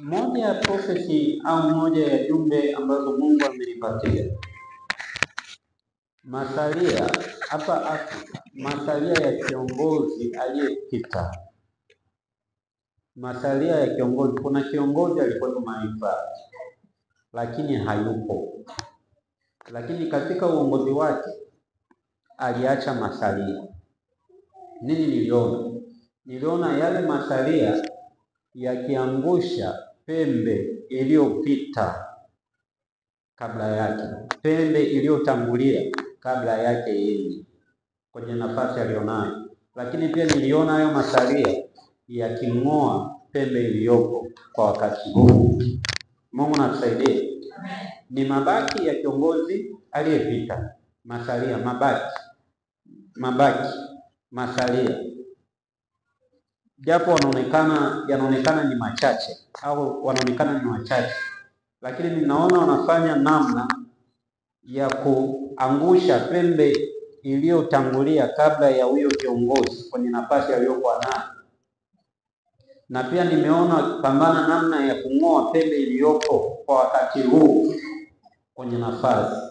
Moja ya prophecy au moja ya jumbe ambazo Mungu amenipatia, masalia hapa Afrika, masalia ya kiongozi aliyepita, masalia ya kiongozi. Kuna kiongozi alikuwa Mahifadhi lakini hayupo, lakini katika uongozi wake aliacha masalia. Nini niliona? Niliona yale masalia yakiangusha pembe iliyopita kabla yake, pembe iliyotangulia kabla yake yeye kwenye nafasi alionayo. Lakini pia niliona hayo masalia yaking'oa pembe iliyopo kwa wakati huu. Mungu natusaidie. Ni mabaki ya kiongozi aliyepita, masalia, mabaki, masalia, japo yanaonekana ni machache au wanaonekana ni wachache, lakini ninaona wanafanya namna ya kuangusha pembe iliyotangulia kabla ya huyo kiongozi kwenye nafasi aliyokuwa nayo. Na pia nimeona pambana namna ya kung'oa pembe iliyopo kwa wakati huu kwenye nafasi.